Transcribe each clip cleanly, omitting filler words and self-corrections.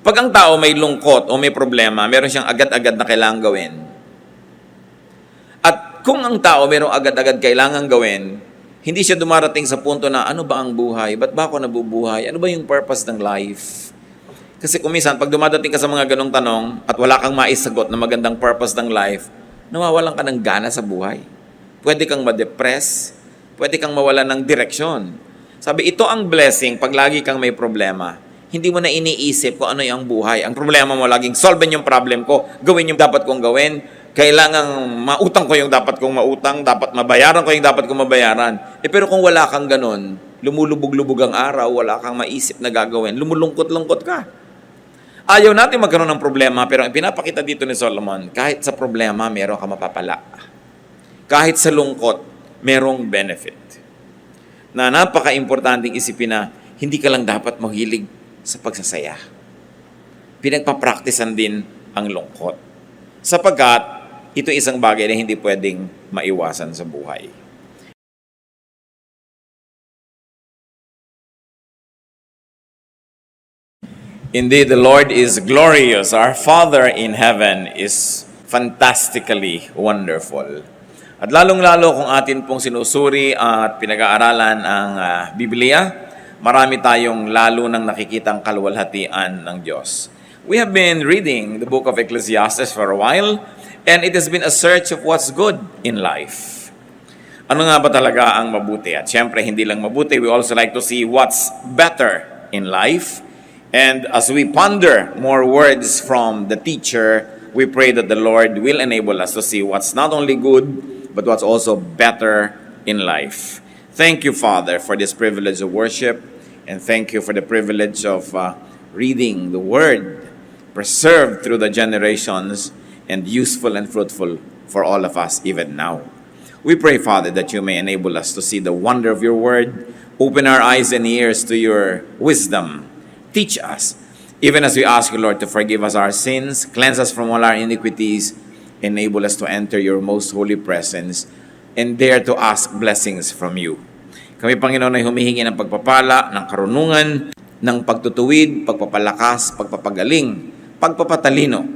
Pag ang tao may lungkot o may problema, meron siyang agad-agad na kailangang gawin. At kung ang tao merong agad-agad kailangang gawin, hindi siya dumarating sa punto na, ano ba ang buhay? Ba't ba ako nabubuhay? Ano ba yung purpose ng life? Kasi kung minsan, pag dumadating ka sa mga ganong tanong at wala kang maisagot na magandang purpose ng life, nawawalan ka ng gana sa buhay. Pwede kang ma-depress, pwede kang mawalan ng direksyon. Sabi, ito ang blessing pag lagi kang may problema. Hindi mo na iniisip kung ano yung buhay. Ang problema mo, laging solve yung problem ko, gawin yung dapat kong gawin, kailangang mautang ko yung dapat kong mautang, dapat mabayaran ko yung dapat kong mabayaran. Pero kung wala kang ganun, lumulubog-lubog ang araw, wala kang maisip na gagawin, lumulungkot-lungkot ka. Ayaw natin magkaroon ng problema, pero ang pinapakita dito ni Solomon, kahit sa problema, meron ka mapapala. Kahit sa lungkot, merong benefit. Na napaka-importanting isipin na hindi ka lang dapat mahilig sa pagsasaya. Pinagpapraktisan din ang lungkot. Sapagkat, ito isang bagay na hindi pwedeng maiwasan sa buhay. Indeed, the Lord is glorious. Our Father in heaven is fantastically wonderful. At lalong-lalo kung atin pong sinusuri at pinag-aaralan ang Biblia, marami tayong lalo nang nakikitang kaluwalhatian ng Diyos. We have been reading the book of Ecclesiastes for a while, and it has been a search of what's good in life. Ano nga ba talaga ang mabuti? At syempre, hindi lang mabuti, we also like to see what's better in life. And as we ponder more words from the teacher, we pray that the Lord will enable us to see what's not only good, but what's also better in life. Thank you, Father, for this privilege of worship, and thank you for the privilege of reading the Word, preserved through the generations, and useful and fruitful for all of us even now. We pray, Father, that you may enable us to see the wonder of your Word, open our eyes and ears to your wisdom, teach us, even as we ask you, Lord, to forgive us our sins, cleanse us from all our iniquities, enable us to enter your most holy presence, and dare to ask blessings from you. Kami, Panginoon, ay humihingi ng pagpapala, ng karunungan, ng pagtutuwid, pagpapalakas, pagpapagaling, pagpapatalino.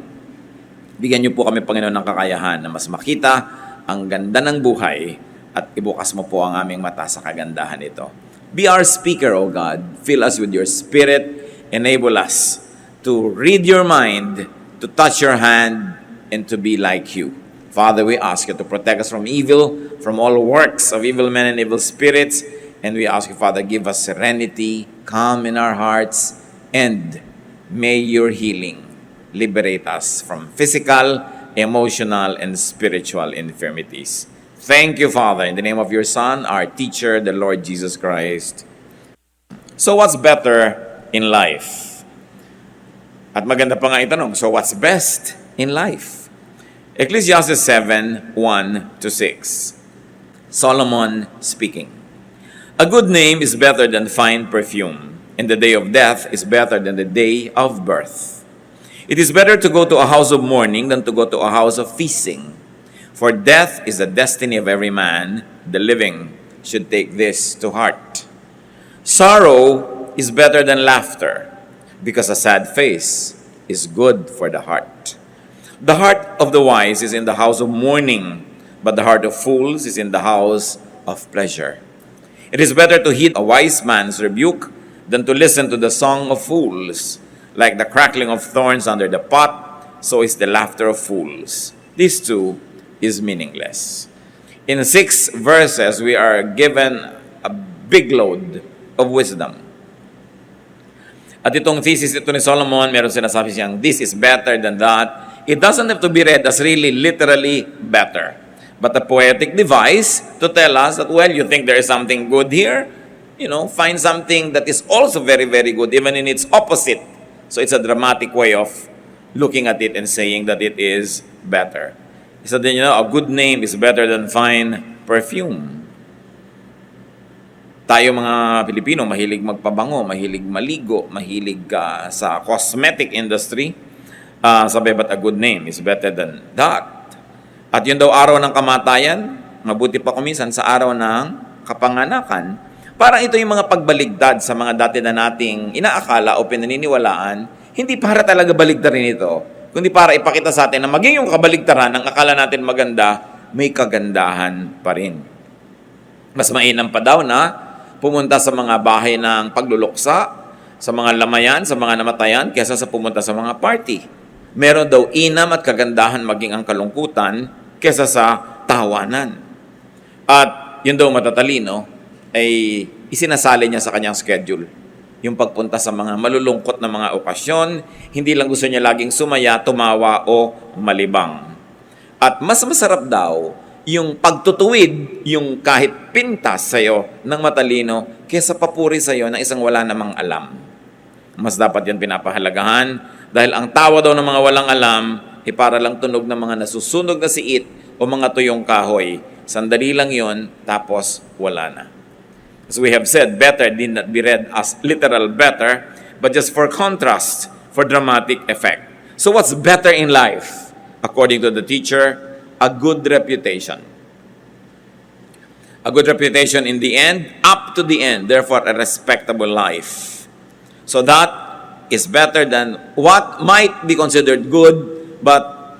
Bigyan niyo po kami, Panginoon, ng kakayahan na mas makita ang ganda ng buhay at ibukas mo po ang aming mata sa kagandahan ito. Be our speaker, O God. Fill us with your Spirit. Enable us to read your mind, to touch your hand, and to be like you. Father, we ask you to protect us from evil, from all works of evil men and evil spirits. And we ask you, Father, give us serenity, calm in our hearts, and may your healing liberate us from physical, emotional, and spiritual infirmities. Thank you, Father, in the name of your Son, our teacher, the Lord Jesus Christ. So what's better in life? At maganda pa nga itanong, so what's best in life? Ecclesiastes 7:1-6. Solomon speaking. A good name is better than fine perfume, and the day of death is better than the day of birth. It is better to go to a house of mourning than to go to a house of feasting. For death is the destiny of every man. The living should take this to heart. Sorrow is better than laughter, because a sad face is good for the heart. The heart of the wise is in the house of mourning, but the heart of fools is in the house of pleasure. It is better to heed a wise man's rebuke than to listen to the song of fools. Like the crackling of thorns under the pot, so is the laughter of fools. This too is meaningless. In 6 verses, we are given a big load of wisdom. At itong thesis ito ni Solomon, meron sinasabi siyang, this is better than that. It doesn't have to be read as really literally better, but a poetic device to tell us that, well, you think there is something good here? Find something that is also very, very good, even in its opposite. So it's a dramatic way of looking at it and saying that it is better. So then, a good name is better than fine perfume. Tayo mga Pilipino, mahilig magpabango, mahilig maligo, mahilig sa cosmetic industry. Sabi, but a good name is better than that. At yun daw araw ng kamatayan, mabuti pa kuminsan sa araw ng kapanganakan. Parang ito yung mga pagbaligtad sa mga dati na nating inaakala o pinaniniwalaan, hindi para talaga baligtarin ito, kundi para ipakita sa atin na maging yung kabaligtaran ng akala natin maganda, may kagandahan pa rin. Mas mainam pa daw na pumunta sa mga bahay ng pagluluksa, sa mga lamayan, sa mga namatayan, kaysa sa pumunta sa mga party. Meron daw inam at kagandahan maging ang kalungkutan kaysa sa tawanan. At yun daw matatalino ay isinasali niya sa kanyang schedule. Yung pagpunta sa mga malulungkot na mga okasyon, hindi lang gusto niya laging sumaya, tumawa o malibang. At mas masarap daw yung pagtutuwid, yung kahit pintas sa'yo ng matalino kaysa papuri sa'yo ng isang wala namang alam. Mas dapat yan pinapahalagahan dahil ang tawa daw ng mga walang alam ay para lang tunog ng mga nasusunog na siit o mga tuyong kahoy. Sandali lang yon, tapos wala na. As we have said, better did not be read as literal better, but just for contrast, for dramatic effect. So what's better in life? According to the teacher, a good reputation. A good reputation in the end, up to the end, therefore a respectable life. So that is better than what might be considered good, but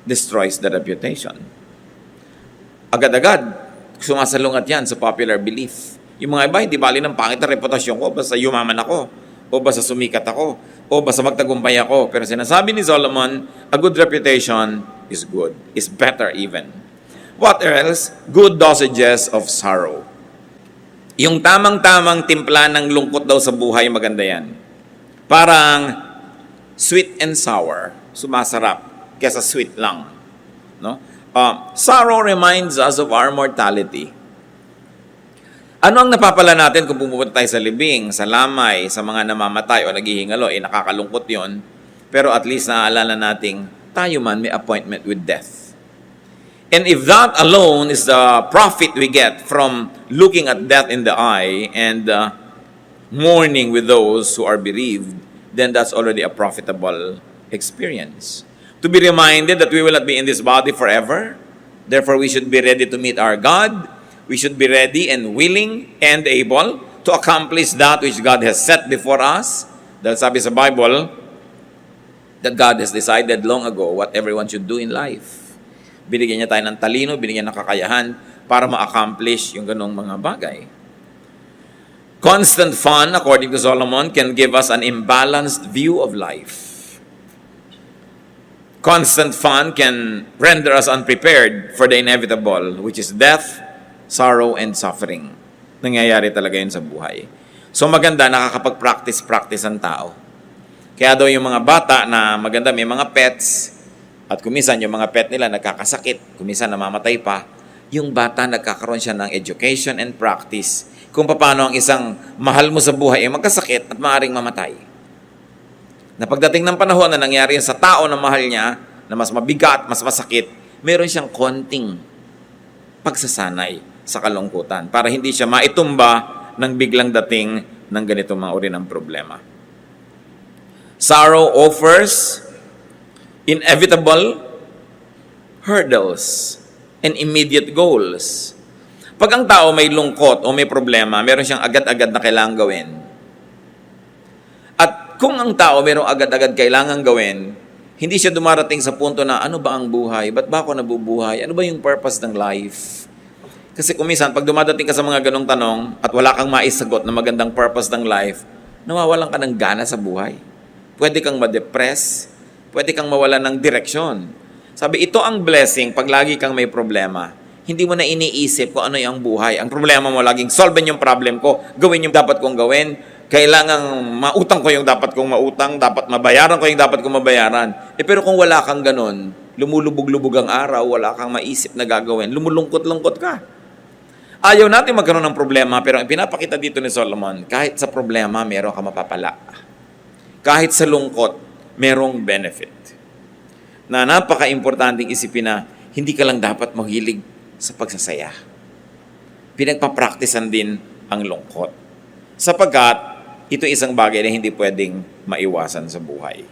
destroys the reputation. Agad-agad, sumasalungat yan sa popular belief. Yung mga iba, hindi bali ng pangit na reputasyon ko, basta yumaman ako, o basta sumikat ako, o basta magtagumpay ako. Pero sinasabi ni Solomon, a good reputation is good, is better even. What else? Good dosages of sorrow. Yung tamang-tamang timpla ng lungkot daw sa buhay, maganda yan. Parang sweet and sour, sumasarap, kesa sweet lang. No? Sorrow reminds us of our mortality. Ano ang napapala natin kung pumunta tayo sa libing, sa lamay, sa mga namamatay o naghihingalo? Nakakalungkot yon. Pero at least naaalala nating tayo man may appointment with death. And if that alone is the profit we get from looking at death in the eye and mourning with those who are bereaved, then that's already a profitable experience. To be reminded that we will not be in this body forever, therefore we should be ready to meet our God. We should be ready and willing and able to accomplish that which God has set before us. Dahil sabi sa Bible, that God has decided long ago what everyone should do in life. Binigyan niya tayo ng talino, binigyan ng kakayahan para ma-accomplish yung ganong mga bagay. Constant fun, according to Solomon, can give us an imbalanced view of life. Constant fun can render us unprepared for the inevitable, which is death, sorrow, and suffering. Nangyayari talaga yun sa buhay. So maganda, nakakapag-practice ang tao. Kaya daw yung mga bata na maganda, may mga pets, at kumisan yung mga pet nila nagkakasakit, kumisan namamatay pa, yung bata nagkakaroon siya ng education and practice kung paano ang isang mahal mo sa buhay ay magkasakit at maaaring mamatay. Na pagdating ng panahon na nangyari sa tao na mahal niya, na mas mabigat, mas masakit, meron siyang konting pagsasanay sa kalungkutan para hindi siya maitumba ng biglang dating ng ganitong mga uri ng problema. Sorrow offers inevitable hurdles and immediate goals. Pag ang tao may lungkot o may problema, meron siyang agad-agad na kailangang gawin. At kung ang tao mayroong agad-agad kailangang gawin, hindi siya dumarating sa punto na ano ba ang buhay? Ba't ba ako nabubuhay? Ano ba yung purpose ng life? Kasi kumisan, pag dumadating ka sa mga ganong tanong at wala kang maisagot na magandang purpose ng life, nawawalan ka ng gana sa buhay. Pwede kang ma-depress, pwede kang mawalan ng direksyon. Sabi, ito ang blessing pag lagi kang may problema. Hindi mo na iniisip kung ano yung buhay. Ang problema mo, laging solvein yung problem ko, gawin yung dapat kong gawin, kailangang mautang ko yung dapat kong mautang, dapat mabayaran ko yung dapat kong mabayaran. Pero kung wala kang ganon, lumulubog-lubog ang araw, wala kang maisip na gagawin, lumulungkot-lungkot ka. Ayaw natin magkaroon ng problema, pero ang pinapakita dito ni Solomon, kahit sa problema, meron ka mapapala. Kahit sa lungkot, merong benefit. Na napaka-importanting isipin na hindi ka lang dapat maghilig sa pagsasaya. Pinagpapraktisan din ang lungkot. Sapagkat ito isang bagay na hindi pwedeng maiwasan sa buhay.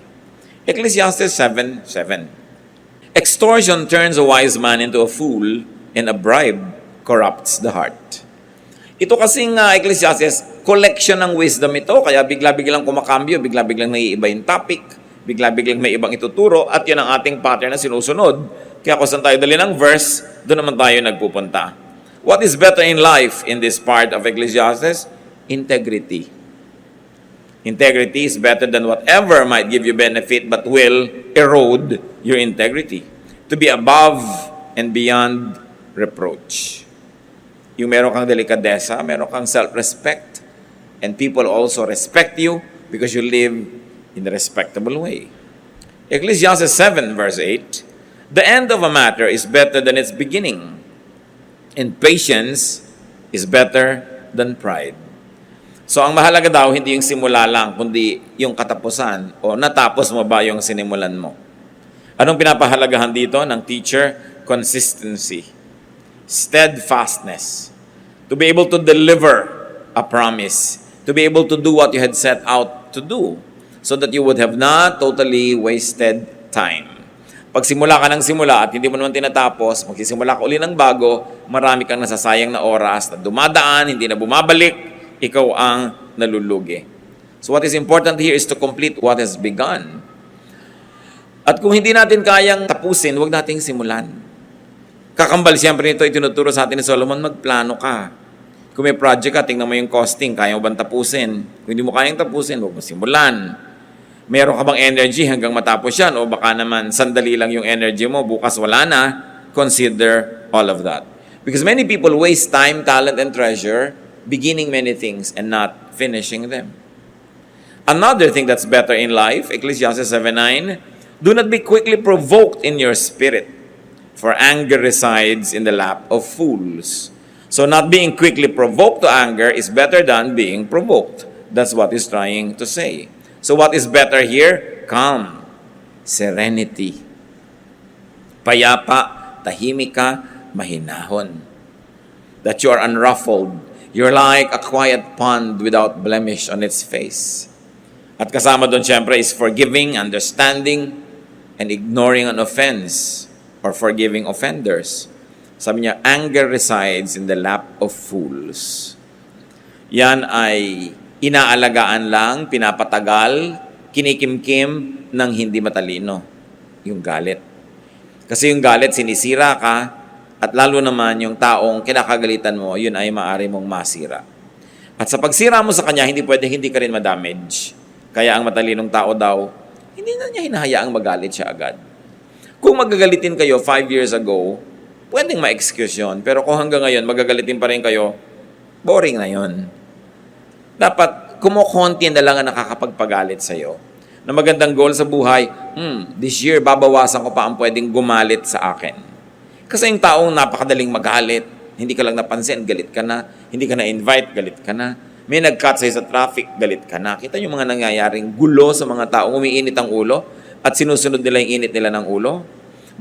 Ecclesiastes 7:7. Extortion turns a wise man into a fool, and a bribe corrupts the heart. Ito kasing Ecclesiastes, collection ng wisdom ito, kaya bigla-biglang kumakambyo, bigla-biglang naiiba yung topic, bigla-biglang may ibang ituturo, at yun ang ating pattern na sinusunod. Kaya kung saan tayo dali ng verse, doon naman tayo nagpupunta. What is better in life in this part of Ecclesiastes? Integrity. Integrity is better than whatever might give you benefit but will erode your integrity. To be above and beyond reproach. Yung meron kang delikadesa, meron kang self-respect, and people also respect you because you live in a respectable way. Ecclesiastes 7 verse 8, the end of a matter is better than its beginning, and patience is better than pride. So, ang mahalaga daw, hindi yung simula lang, kundi yung katapusan, o natapos mo ba yung sinimulan mo. Anong pinapahalagahan dito ng teacher? Consistency. Steadfastness. To be able to deliver a promise. To be able to do what you had set out to do. So that you would have not totally wasted time. Pag simula ka ng simula at hindi mo naman tinatapos, magsisimula ka uli ng bago, marami kang nasasayang na oras na dumadaan, hindi na bumabalik, ikaw ang nalulugi. So what is important here is to complete what has begun. At kung hindi natin kayang tapusin, huwag nating simulan. Kakambal siyempre nito, itinuturo sa atin ni Solomon, magplano ka. Kung may project ka, tingnan mo yung costing, kaya mo bang tapusin? Kung hindi mo kayang tapusin, huwag mo simulan. Meron ka bang energy hanggang matapos yan? O baka naman, sandali lang yung energy mo, bukas wala na, consider all of that. Because many people waste time, talent, and treasure beginning many things and not finishing them. Another thing that's better in life, Ecclesiastes 7:9, do not be quickly provoked in your spirit, for anger resides in the lap of fools. So not being quickly provoked to anger is better than being provoked. That's what he's trying to say. So what is better here? Calm, serenity, payapa, tahimik ka, mahinahon. That you are unruffled. You're like a quiet pond without blemish on its face. At kasama doon siyempre is forgiving, understanding, and ignoring an offense or forgiving offenders. Sabi niya, anger resides in the lap of fools. Yan ay inaalagaan lang, pinapatagal, kinikimkim ng hindi matalino. Yung galit. Kasi yung galit, sinisira ka, at lalo naman yung taong kinakagalitan mo, yun ay maaari mong masira. At sa pagsira mo sa kanya, hindi ka rin madamage. Kaya ang matalinong tao daw, hindi na niya hinahayaang magalit siya agad. Kung magagalitin kayo 5 years ago, pwedeng ma-excuse yun. Pero kung hanggang ngayon, magagalitin pa rin kayo, boring na yun. Dapat, kumukonti na lang ang nakakapagpagalit sa'yo. Na magandang goal sa buhay, this year, babawasan ko pa ang pwedeng gumalit sa akin. Kasi yung taong napakadaling magalit, hindi ka lang napansin, galit ka na. Hindi ka na-invite, galit ka na. May nag-cut sa'yo sa traffic, galit ka na. Kita yung mga nangyayaring gulo sa mga taong umiinit ang ulo at sinusunod nila yung init nila ng ulo.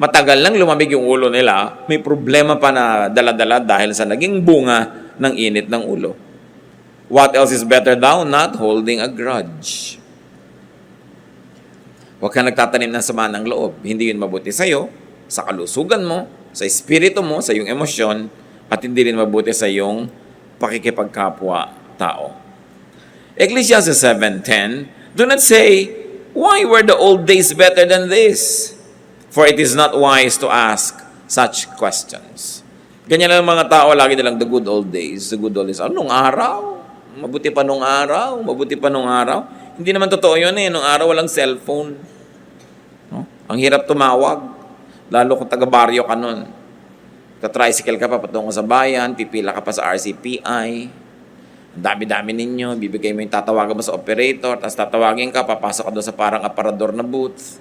Matagal lang lumamig yung ulo nila, may problema pa na dala-dala dahil sa naging bunga ng init ng ulo. What else is better daw? Not holding a grudge. Huwag ka nagtatanim ng sama ng loob. Hindi yun mabuti sa'yo, sa kalusugan mo, sa espiritu mo, sa iyong emosyon, at hindi rin mabuti sa iyong pakikipagkapwa-tao. Ecclesiastes 7:10, do not say, why were the old days better than this? For it is not wise to ask such questions. Ganyan lang mga tao, lagi nilang the good old days, the good old days. Nung araw? Mabuti pa nung araw? Mabuti pa nung araw? Hindi naman totoo yun eh. Nung araw walang cellphone. No? Ang hirap tumawag. Lalo kung taga-baryo ka nun. Ka-tricycle ka pa patungo sa bayan, pipila ka pa sa RCPI. Ang dami-dami ninyo, bibigay mo yung tatawagan mo sa operator, tapos tatawagin ka, papasok ka doon sa parang aparador na booth.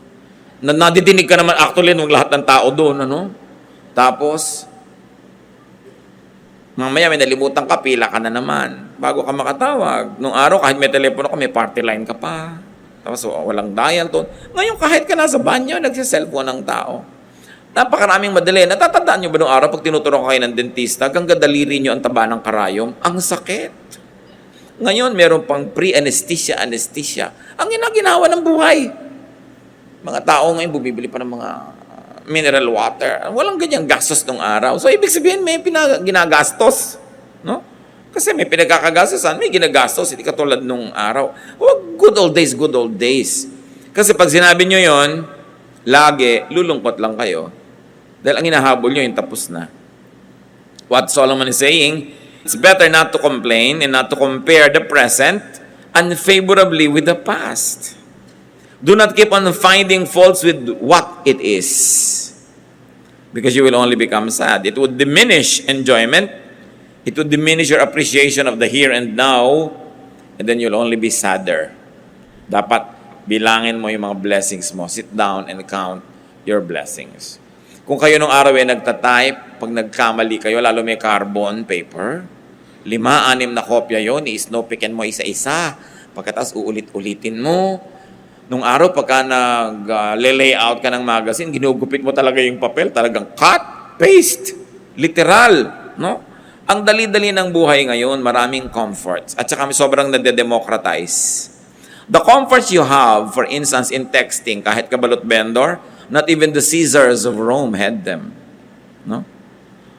Nadidinig ka naman actually nung lahat ng tao doon, ano? Tapos, mamaya may nalimutan ka, pila ka na naman. Bago ka makatawag. Nung araw, kahit may telepono ka, may party line ka pa. Tapos walang dial doon. Ngayon, kahit ka nasa banyo, nagsiselfone ng tao. Napakaraming madali. Natatandaan nyo ba nung araw, pag tinuturo ko kayo ng dentista, hanggang daliri nyo ang taba ng karayom, ang sakit. Ngayon, meron pang pre-anesthesia, anesthesia. Ang ginawa ng buhay. Mga tao ngayon, bumibili pa ng mga mineral water. Walang ganyang gastos nung araw. So, ibig sabihin, may ginagastos. No? Kasi may pinagkakagastosan, may ginagastos, hindi katulad nung araw. Huwag good old days, good old days. Kasi pag sinabi nyo yon, lagi, lulungkot lang kayo. Dahil ang hinahabol nyo, yung tapos na. What Solomon is saying, it's better not to complain and not to compare the present unfavorably with the past. Do not keep on finding faults with what it is. Because you will only become sad. It would diminish enjoyment. It would diminish your appreciation of the here and now, and then you'll only be sadder. Dapat bilangin mo yung mga blessings mo. Sit down and count your blessings. Kung kayo nung araw ay nagtatype, pag nagkamali kayo, lalo may carbon paper, 5-6 na kopya yon, i-snowpickin mo isa-isa. Pagkatapos uulit-ulitin mo. Nung araw, pagka nag-layout ka ng magazine, ginugupit mo talaga yung papel, talagang cut, paste, literal, no? Ang dali-dali ng buhay ngayon, maraming comforts. At saka sobrang nade-democratize. The comforts you have, for instance, in texting, kahit kabalot vendor, not even the Caesars of Rome had them. No?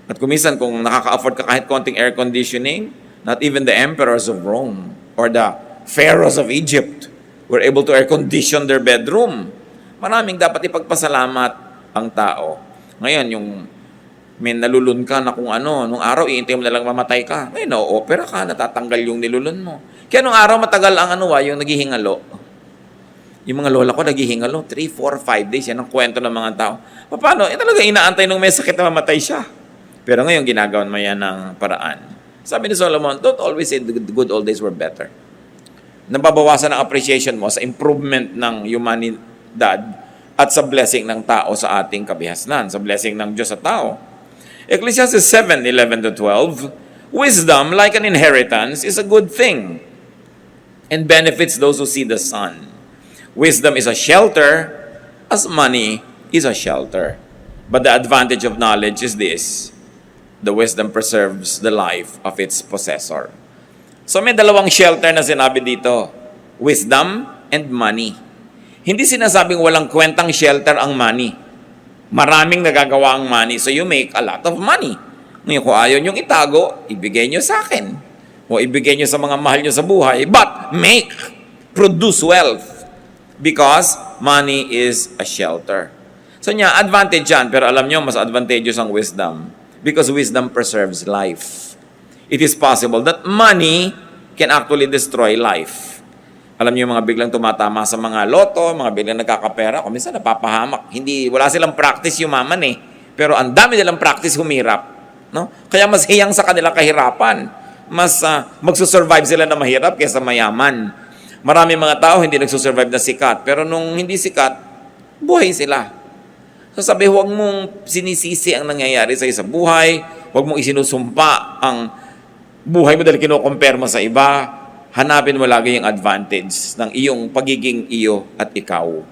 At kumisan, kung nakaka-afford ka kahit konting air conditioning, not even the emperors of Rome or the pharaohs of Egypt were able to air condition their bedroom. Maraming dapat ipagpasalamat ang tao. Ngayon, yung may nalulun ka na kung ano, nung araw, iintay mo na lang mamatay ka. Ngayon, opera ka, natatanggal yung nilulun mo. Kaya nung araw, matagal ang yung naghihingalo. Yung mga lola ko, naghihingalo, 3, 4, 5 days. Yan ang kwento ng mga tao. Paano? Talaga inaantay nung may sakit na mamatay siya. Pero ngayon, ginagawan mo yan ng paraan. Sabi ni Solomon, don't always say the good old days were better. Nababawasan ang appreciation mo sa improvement ng humanidad at sa blessing ng tao sa ating kabihasnan, sa blessing ng Diyos sa tao. Ecclesiastes 7:11-12, wisdom, like an inheritance, is a good thing and benefits those who see the sun. Wisdom is a shelter as money is a shelter. But the advantage of knowledge is this: the wisdom preserves the life of its possessor. So may dalawang shelter na sinabi dito, wisdom and money. Hindi sinasabing walang kwentang shelter ang money. Maraming nagagawa ang money, so you make a lot of money. Ngayon, kung ayaw niyong itago, ibigay niyo sa akin. O ibigay niyo sa mga mahal niyo sa buhay. But produce wealth. Because money is a shelter. So niya, advantage yan. Pero alam niyo, mas advantageous ang wisdom. Because wisdom preserves life. It is possible that money can actually destroy life. Alam niyo yung mga biglang tumatama sa mga loto, mga biglang nagkakapera, kung minsan napapahamak. Wala silang practice yumaman eh. Pero ang dami nilang practice humirap. No? Kaya mas hiyang sa kanilang kahirapan. Mas magsusurvive sila na mahirap kaysa mayaman. Marami mga tao hindi nagsusurvive na sikat. Pero nung hindi sikat, buhay sila. So sabi, huwag mong sinisisi ang nangyayari sa isang buhay. Huwag mong isinusumpa ang buhay mo dahil kino-compare mo sa iba. Hanapin mo lagi yung advantage ng iyong pagiging iyo at ikaw.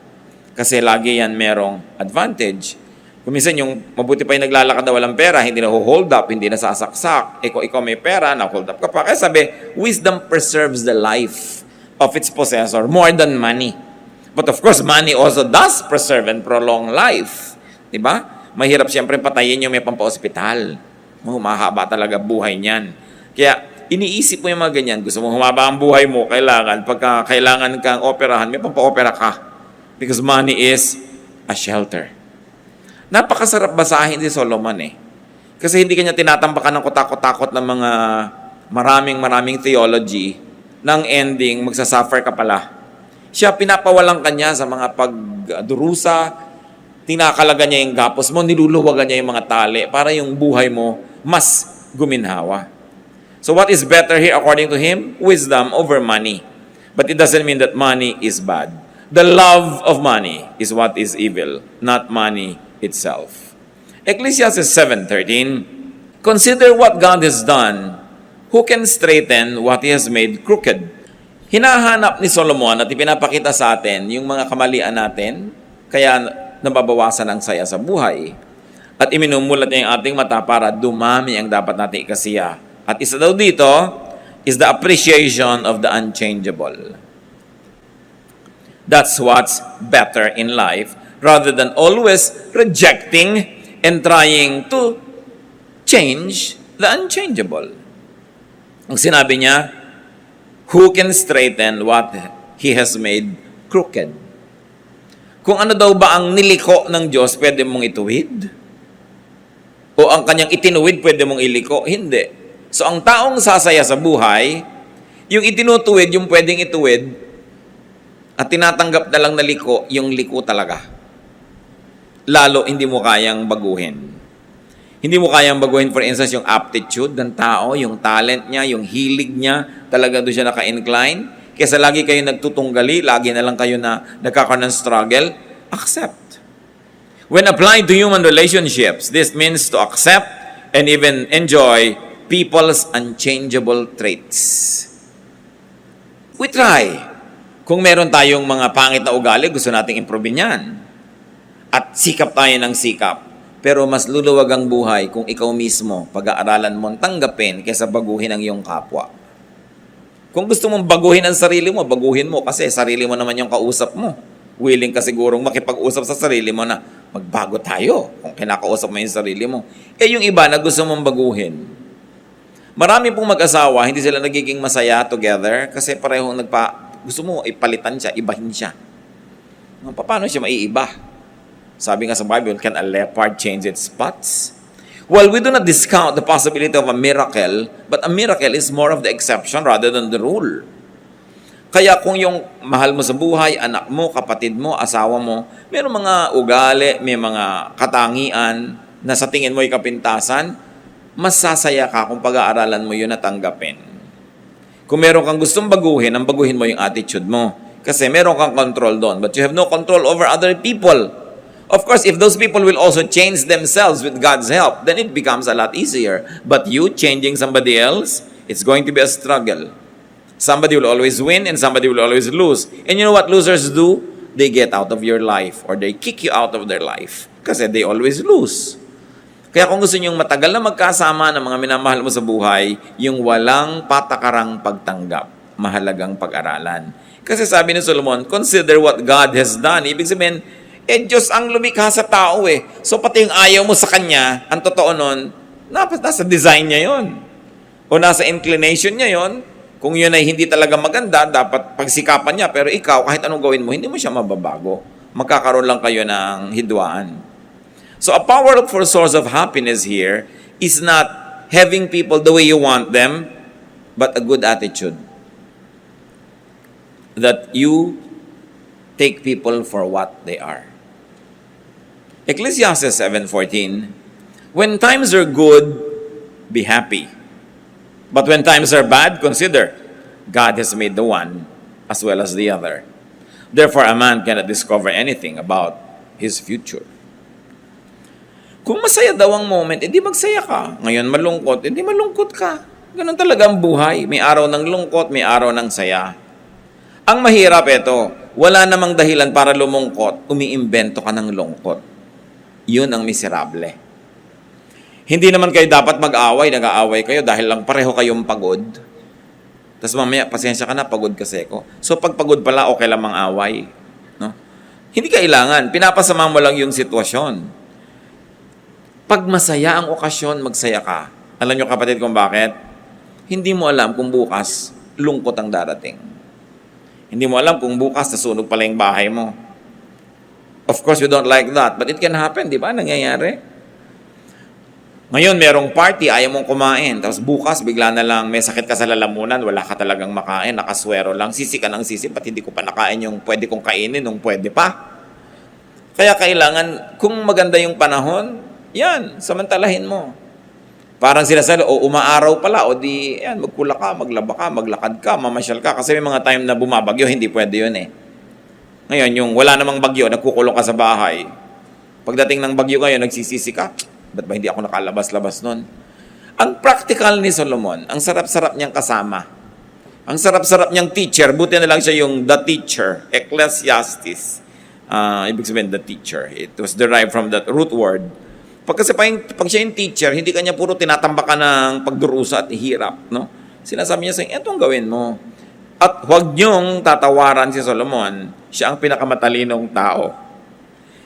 Kasi lagi yan merong advantage. Kung minsan yung mabuti pa yung naglalakad na walang pera, hindi na hold up, hindi na sasaksak. Kung ikaw may pera, na-hold up ka pa. Kaya sabi, wisdom preserves the life of its possessor more than money. But of course, money also does preserve and prolong life. Diba? Mahirap siyempre patayin yung may pampa-hospital. Mahaba talaga buhay niyan. Kaya, iniisip mo yung mga ganyan. Gusto mo humaba ang buhay mo, pagka kailangan kang operahan, may pampa-opera ka. Because money is a shelter. Napakasarap basahin si Solomon eh. Kasi hindi kanya tinatambakan ng kutakot-takot ng mga maraming theology ng ending, magsasuffer ka pala. Siya pinapawalan kanya sa mga pagdurusa, tinakalaga niya yung gapos mo, niluluwagan niya yung mga tali para yung buhay mo mas guminhawa. So what is better here according to him? Wisdom over money. But it doesn't mean that money is bad. The love of money is what is evil, not money itself. Ecclesiastes 7:13, consider what God has done. Who can straighten what He has made crooked? Hinahanap ni Solomon at ipinapakita sa atin yung mga kamalian natin, kaya nababawasan ang saya sa buhay. At iminumulat niya yung ating mata para dumami ang dapat natin ikasiya. At isa daw dito is the appreciation of the unchangeable. That's what's better in life rather than always rejecting and trying to change the unchangeable. Ang sinabi niya, who can straighten what He has made crooked? Kung ano daw ba ang niliko ng Diyos, pwede mong ituwid? O ang kanyang itinuwid, pwede mong iliko? Hindi. So ang taong sasaya sa buhay, yung itinutuwid, yung pwedeng ituwid, at tinatanggap na lang na liko, yung liko talaga. Lalo, hindi mo kayang baguhin. Hindi mo kayang baguhin, for instance, yung aptitude ng tao, yung talent niya, yung hilig niya, talaga doon siya naka-incline. Kesa lagi kayo nagtutunggali, lagi na lang kayo na nagkakaroon ng struggle, accept. When applied to human relationships, this means to accept and even enjoy people's unchangeable traits. We try. Kung meron tayong mga pangit na ugali, gusto nating improve yan. At sikap tayo ng sikap. Pero mas luluwag ang buhay kung ikaw mismo, pag-aaralan mo, tanggapin kaysa baguhin ang iyong kapwa. Kung gusto mong baguhin ang sarili mo, baguhin mo kasi sarili mo naman yung kausap mo. Willing ka sigurong makipag-usap sa sarili mo na magbago tayo kung kinakausap mo yung sarili mo. Eh yung iba na gusto mong baguhin. Marami pong mag-asawa, hindi sila nagiging masaya together kasi parehong gusto mo ipalitan siya, ibahin siya. Paano siya maiiba? Sabi nga sa Bible, can a leopard change its spots? Well, we do not discount the possibility of a miracle, but a miracle is more of the exception rather than the rule. Kaya kung yung mahal mo sa buhay, anak mo, kapatid mo, asawa mo, may mga ugali, may mga katangian na sa tingin mo ay kapintasan, mas sasaya ka kung pag-aaralan mo yun at tanggapin. Kung meron kang gustong baguhin, ang baguhin mo yung attitude mo. Kasi meron kang control doon, but you have no control over other people. Of course, if those people will also change themselves with God's help, then it becomes a lot easier. But you changing somebody else, it's going to be a struggle. Somebody will always win and somebody will always lose. And you know what losers do? They get out of your life or they kick you out of their life. Kasi they always lose. Kaya kung gusto nyong matagal na magkasama ng mga minamahal mo sa buhay, yung walang patakarang pagtanggap, mahalagang pag-aralan. Kasi sabi ni Solomon, consider what God has done. Ibig sabihin, Diyos ang lumikha sa tao eh. So pati yung ayaw mo sa Kanya, ang totoo nun, nasa design niya yon o nasa inclination niya yon. Kung yun ay hindi talaga maganda, dapat pagsikapan niya. Pero ikaw, kahit anong gawin mo, hindi mo siya mababago. Magkakaroon lang kayo ng hidwaan. So a powerful source of happiness here is not having people the way you want them, but a good attitude. That you take people for what they are. Ecclesiastes 7:14, when times are good, be happy. But when times are bad, consider, God has made the one as well as the other. Therefore, a man cannot discover anything about his future. Kung masaya daw ang moment, edi magsaya ka. Ngayon malungkot, edi malungkot ka. Ganun talaga ang buhay. May araw ng lungkot, may araw ng saya. Ang mahirap ito, wala namang dahilan para lumungkot, umiimbento ka ng lungkot. Yun ang miserable. Hindi naman kayo dapat mag-away, nag-aaway kayo dahil lang pareho kayong pagod. Tapos mamaya, pasensya ka na, pagod kasi ko. So pag pagod pala, okay lang mang-away. No? Hindi kailangan, pinapasama mo lang yung sitwasyon. Pag masaya ang okasyon, magsaya ka. Alam nyo kapatid kung bakit? Hindi mo alam kung bukas, lungkot ang darating. Hindi mo alam kung bukas nasunog pala yung bahay mo. Of course, we don't like that. But it can happen, di ba? Nangyayari. Ngayon, merong party, ayaw mong kumain. Tapos bukas, bigla na lang, may sakit ka sa lalamunan, wala ka talagang makain, nakaswero lang, sisi ka ng sisi, pati hindi ko pa nakain yung pwede kong kainin, nung pwede pa. Kaya kailangan, kung maganda yung panahon, yan, samantalahin mo. Parang sinasabi, o umaaraw pala, o di, yan, magkula ka, maglaba ka, maglakad ka, mamasyal ka. Kasi may mga time na bumabagyo, hindi pwede yun eh. Ngayon, yung wala namang bagyo, nagkukulong ka sa bahay. Pagdating ng bagyo ngayon, nagsisisi ka, ba't ba hindi ako nakalabas-labas nun? Ang practical ni Solomon, ang sarap-sarap niyang kasama. Ang sarap-sarap niyang teacher, buti na lang siya yung the teacher, Ecclesiastes. Ibig sabihin, the teacher. It was derived from that root word. Pag siya yung teacher, hindi kanya puro tinatambak ka ng pagdurusa at hirap. No? Sinasabi niya sa inyo, etong gawin mo. At huwag niyong tatawaran si Solomon, siya ang pinakamatalinong tao.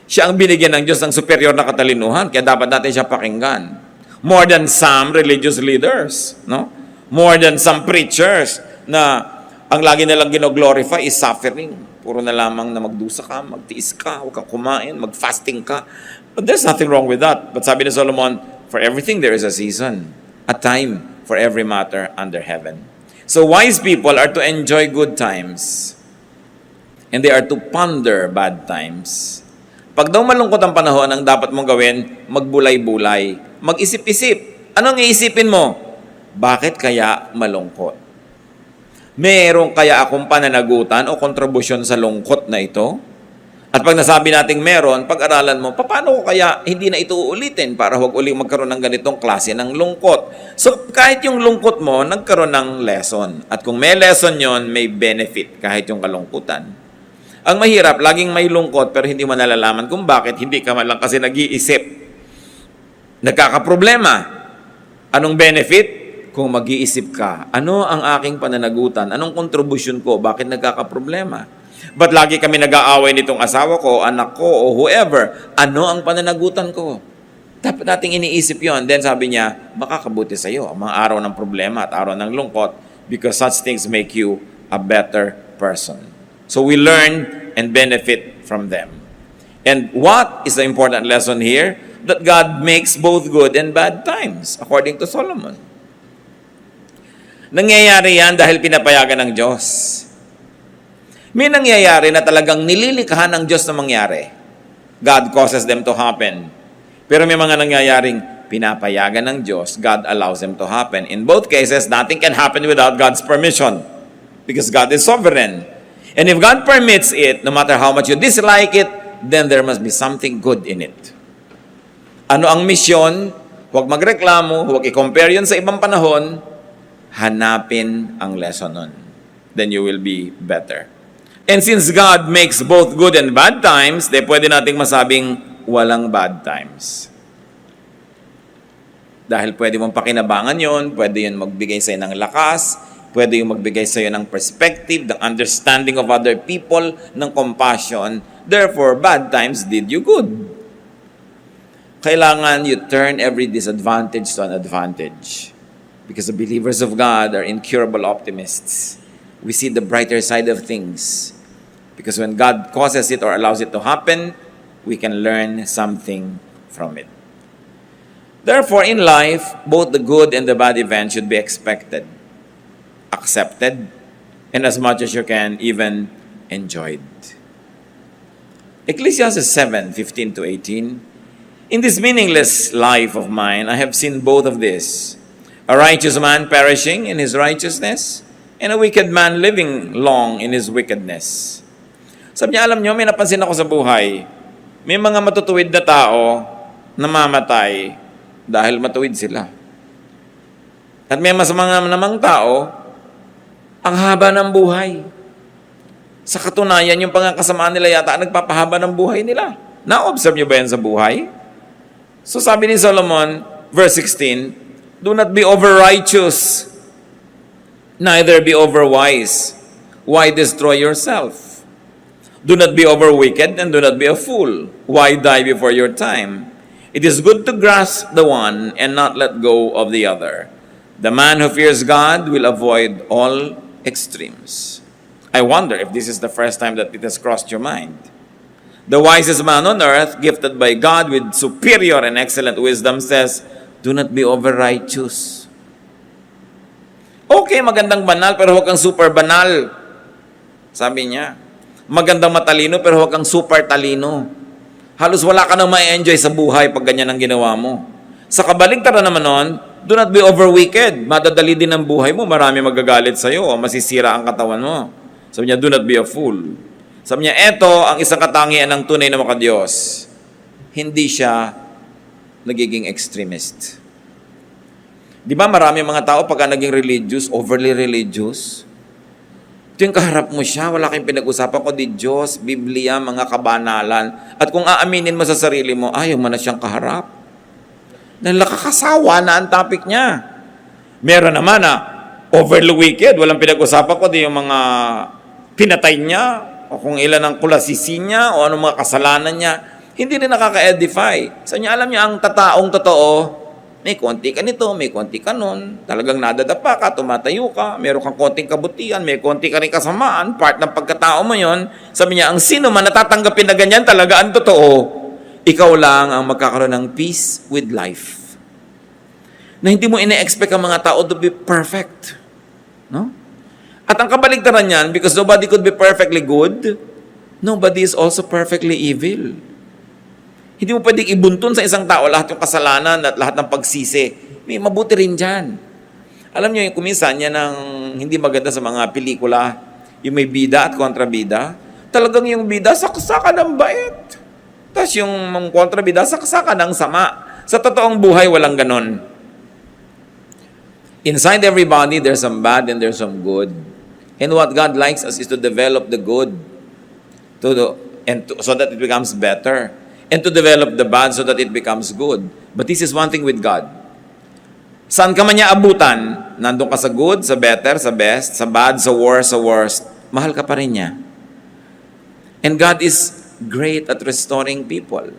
Siya ang binigyan ng Diyos ng superior na katalinuhan, kaya dapat natin siya pakinggan. More than some religious leaders. No? More than some preachers na ang lagi nilang gino-glorify is suffering. Puro na lamang na magdusa ka, magtiis ka, huwag kang kumain, mag-fasting ka. But there's nothing wrong with that. But sabi ni Solomon, for everything there is a season, a time for every matter under heaven. So wise people are to enjoy good times, and they are to ponder bad times. Pag daw malungkot ang panahon, ang dapat mong gawin, magbulay-bulay, mag-isip-isip. Anong iisipin mo? Bakit kaya malungkot? Meron kaya akong pananagutan o kontribusyon sa lungkot na ito? At pag nasabi nating meron, pag-aralan mo, paano ko kaya hindi na ito uulitin para huwag uling magkaroon ng ganitong klase ng lungkot? So, kahit yung lungkot mo, nagkaroon ng lesson. At kung may lesson yon, may benefit kahit yung kalungkutan. Ang mahirap, laging may lungkot pero hindi mo nalalaman kung bakit hindi ka man lang kasi nag-iisip. Nagkakaproblema. Anong benefit? Kung mag-iisip ka, ano ang aking pananagutan? Anong kontribusyon ko? Bakit nagkakaproblema? Ba't lagi kami nag-aaway nitong asawa ko, anak ko, o whoever? Ano ang pananagutan ko? Dapat nating iniisip yon. Then sabi niya, makakabuti sa iyo ang mga araw ng problema at araw ng lungkot because such things make you a better person. So we learn and benefit from them. And what is the important lesson here? That God makes both good and bad times, according to Solomon. Nangyayari yan dahil pinapayagan ng Diyos. May nangyayari na talagang nililikha ng Diyos na mangyari. God causes them to happen. Pero may mga nangyayaring pinapayagan ng Diyos, God allows them to happen. In both cases, nothing can happen without God's permission because God is sovereign. And if God permits it, no matter how much you dislike it, then there must be something good in it. Ano ang misyon? Huwag magreklamo, huwag i-compare yun sa ibang panahon, hanapin ang lesson nun. Then you will be better. And since God makes both good and bad times, pwede nating masabing walang bad times. Dahil pwede mong pakinabangan yon, pwede yun magbigay sa'yo ng lakas, pwede yung magbigay sa'yo ng perspective, ng understanding of other people, ng compassion. Therefore, bad times did you good. Kailangan you turn every disadvantage to an advantage. Because the believers of God are incurable optimists. We see the brighter side of things. Because when God causes it or allows it to happen, we can learn something from it. Therefore, in life, both the good and the bad events should be expected, accepted, and as much as you can, even enjoyed. Ecclesiastes 7:15-18. In this meaningless life of mine, I have seen both of this. A righteous man perishing in his righteousness, and a wicked man living long in his wickedness. Sabi niya, alam niyo, may napansin ako sa buhay. May mga matutuwid na tao na mamatay dahil matuwid sila. At may mas mga namang tao, ang haba ng buhay. Sa katunayan, yung pangakasamaan nila yata nagpapahaba ng buhay nila. Na-observe niyo ba yan sa buhay? So sabi ni Solomon, verse 16, do not be over-righteous, neither be over-wise. Why destroy yourself? Do not be over-wicked, and do not be a fool. Why die before your time? It is good to grasp the one and not let go of the other. The man who fears God will avoid all extremes. I wonder if this is the first time that it has crossed your mind. The wisest man on earth, gifted by God with superior and excellent wisdom, says, do not be over-righteous. Okay, magandang banal, pero huwag kang super banal. Sabi niya. Magandang matalino, pero huwag kang super talino. Halos wala ka nang ma-enjoy sa buhay pag ganyan ang ginawa mo. Sa kabaligtaran naman nun, do not be over-wicked. Madadali din ang buhay mo, marami magagalit sa'yo o masisira ang katawan mo. Sabi niya, do not be a fool. Sabi niya, eto ang isang katangian ng tunay na makadiyos. Hindi siya nagiging extremist. Di ba marami mga tao pagka naging religious, overly religious? Ito yung kaharap mo siya, wala kayong pinag-usapan ko di Diyos, Biblia, mga kabanalan. At kung aaminin mo sa sarili mo, ayaw mo na siyang kaharap. Nakakasawa na ang topic niya. Meron naman na overly wicked, walang pinag-usapan ko di yung mga pinatay niya, o kung ilan ang kulasisi niya, o anong mga kasalanan niya. Hindi rin nakaka-edify. Sa niya, alam niya, ang tataong totoo, May konti ka nito, may konti ka nun. Talagang nadadapa ka, tumatayo ka, meron kang konting kabutihan, may konti ka rin kasamaan, part ng pagkatao mo yon. Sabi niya, ang sino man natatanggapin na ganyan talaga ang totoo, ikaw lang ang magkakaroon ng peace with life. Na hindi mo ine-expect ang mga tao to be perfect. No? At ang kabaligtaran niyan, because nobody could be perfectly good, nobody is also perfectly evil. Hindi mo pwedeng ibuntun sa isang tao lahat yung kasalanan at lahat ng pagsisi. May mabuti rin dyan. Alam niyo, yung kuminsan yan ang hindi maganda sa mga pelikula, yung may bida at kontrabida. Talagang yung bida, saksakan ng bait. Tapos yung kontrabida, saksakan ng sama. Sa totoong buhay, walang ganon. Inside everybody, there's some bad and there's some good. And what God likes us is to develop the good so that it becomes better. And to develop the bad so that it becomes good. But this is one thing with God. Saan ka man niya abutan, nandun ka sa good, sa better, sa best, sa bad, sa worst, mahal ka pa rin niya. And God is great at restoring people.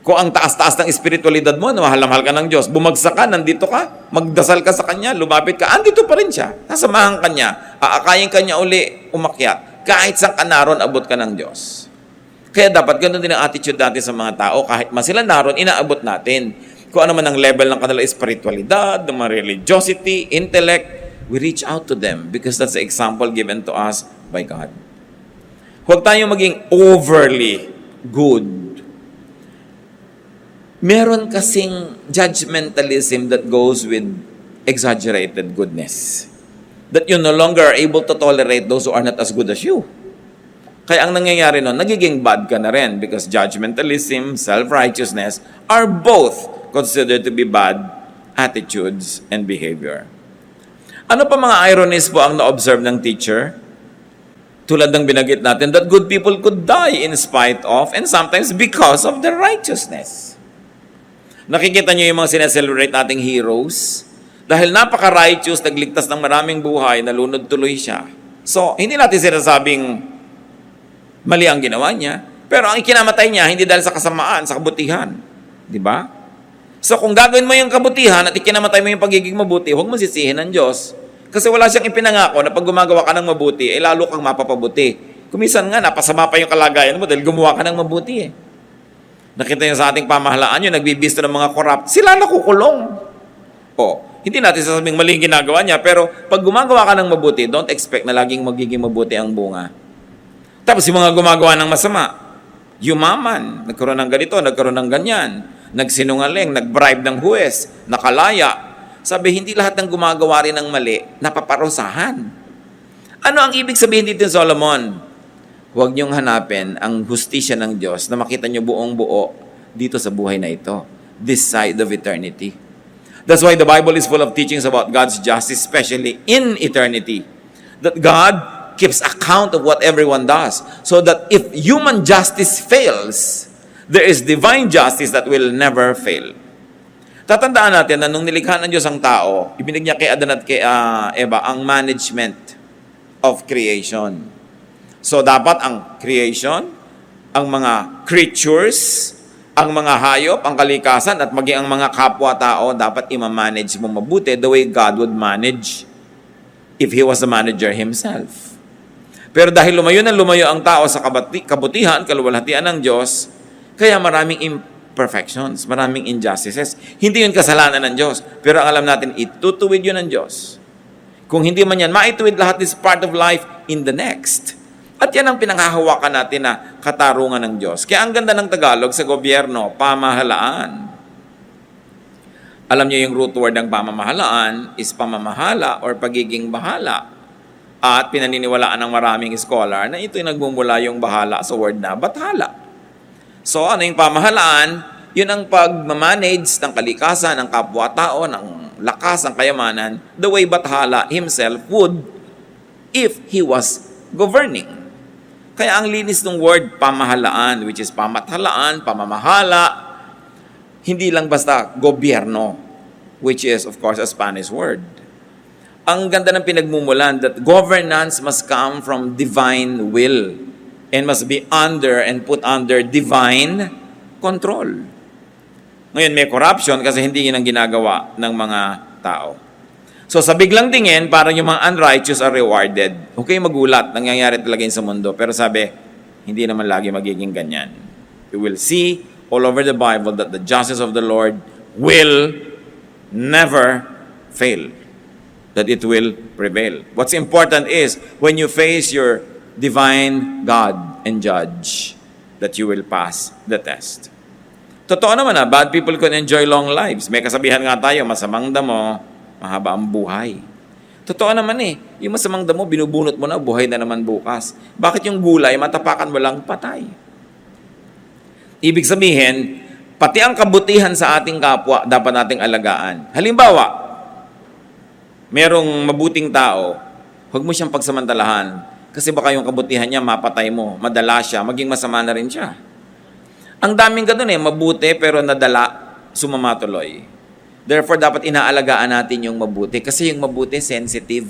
Kung ang taas-taas ng espiritualidad mo, mahal na mahal ka ng Diyos, bumagsak ka, nandito ka, magdasal ka sa Kanya, lumapit ka, andito pa rin siya. Nasamahan ka niya, aakayin ka niya uli, umakyat. Kahit saan ka naroon, abot ka ng Diyos. Kaya dapat ganun din ang attitude natin sa mga tao. Kahit man sila naroon, inaabot natin. Kung ano man ang level ng kanila espiritualidad, ng mga religiosity, intellect, we reach out to them because that's the example given to us by God. Huwag tayong maging overly good. Meron kasing judgmentalism that goes with exaggerated goodness. That you no longer are able to tolerate those who are not as good as you. Kaya ang nangyayari nun, nagiging bad ka na rin because judgmentalism, self-righteousness are both considered to be bad attitudes and behavior. Ano pa mga ironies po ang na-observe ng teacher? Tulad ng binagit natin, that good people could die in spite of and sometimes because of their righteousness. Nakikita niyo yung mga sineselebrate nating heroes? Dahil napaka-righteous, nagligtas ng maraming buhay, nalunod tuloy siya. So, hindi natin sinasabing mali ang ginawa niya, pero ang ikinamatay niya, hindi dahil sa kasamaan, sa kabutihan. Di ba? So kung gagawin mo yung kabutihan at ikinamatay mo yung pagiging mabuti, huwag mo sisihin ng Diyos. Kasi wala siyang ipinangako na pag gumagawa ka ng mabuti, lalo kang mapapabuti. Kumisan nga, napasama pa yung kalagayan mo dahil gumawa ka ng mabuti eh. Nakita niyo sa ating pamahalaan yung nagbibisto ng mga corrupt, sila nakukulong. Hindi natin sasabing maling ginagawa niya, pero pag gumagawa ka ng mabuti, don't expect na laging magiging mabuti ang bunga. Tapos yung mga gumagawa ng masama, yumaman, nagkaroon ng ganito, nagkaroon ng ganyan, nagsinungaling, nagbribe ng huwes, nakalaya. Sabi, hindi lahat ng gumagawa rin ng mali, napaparusahan. Ano ang ibig sabihin dito, Solomon? Huwag niyong hanapin ang hustisya ng Diyos na makita niyo buong buo dito sa buhay na ito, this side of eternity. That's why the Bible is full of teachings about God's justice, especially in eternity. That God keeps account of what everyone does. So that if human justice fails, there is divine justice that will never fail. Tatandaan natin na nung nilikha ng Diyos ang tao, ibinig niya kay Adan at kay Eva ang management of creation. So dapat ang creation, ang mga creatures, ang mga hayop, ang kalikasan, at maging ang mga kapwa-tao, dapat i-manage mo mabuti the way God would manage if He was the manager Himself. Pero dahil lumayo ang tao sa kabutihan, kaluwalhatian ng Diyos, kaya maraming imperfections, maraming injustices. Hindi yun kasalanan ng Diyos. Pero ang alam natin, itutuwid yun ng Diyos. Kung hindi man yan, maituwid lahat is part of life in the next. At yan ang pinanghahawakan natin na katarungan ng Diyos. Kaya ang ganda ng Tagalog sa gobyerno, pamahalaan. Alam niyo yung root word ng pamamahalaan is pamamahala or pagiging bahala. At pinaniniwalaan ng maraming scholar na ito'y nagmumula yung bahala sa word na bathala. So ano yung pamahalaan? Yun ang pag-manage ng kalikasan, ng kapwa-tao, ng lakas, ng kayamanan, the way Bathala himself would if he was governing. Kaya ang linis ng word pamahalaan, which is pamathalaan, pamamahala, hindi lang basta gobyerno, which is of course a Spanish word. Ang ganda ng pinagmumulan that governance must come from divine will and must be under and put under divine control. Ngayon, may corruption kasi hindi yun ang ginagawa ng mga tao. So, sa biglang tingin, parang yung mga unrighteous are rewarded. Okay, magulat. Nangyayari talaga yun sa mundo. Pero sabi, hindi naman lagi magiging ganyan. You will see all over the Bible that the justice of the Lord will never fail. That it will prevail. What's important is, when you face your divine God and judge, that you will pass the test. Totoo naman bad people can enjoy long lives. May kasabihan nga tayo, masamang damo, mahaba ang buhay. Totoo naman yung masamang damo, binubunot mo na, buhay na naman bukas. Bakit yung gulay, matapakan mo lang, patay? Ibig sabihin, pati ang kabutihan sa ating kapwa, dapat nating alagaan. Halimbawa, merong mabuting tao, huwag mo siyang pagsamantalahan. Kasi baka yung kabutihan niya, mapatay mo, madala siya, maging masama na rin siya. Ang daming ganun mabuti pero nadala, sumamatuloy. Therefore, dapat inaalagaan natin yung mabuti. Kasi yung mabuti, sensitive.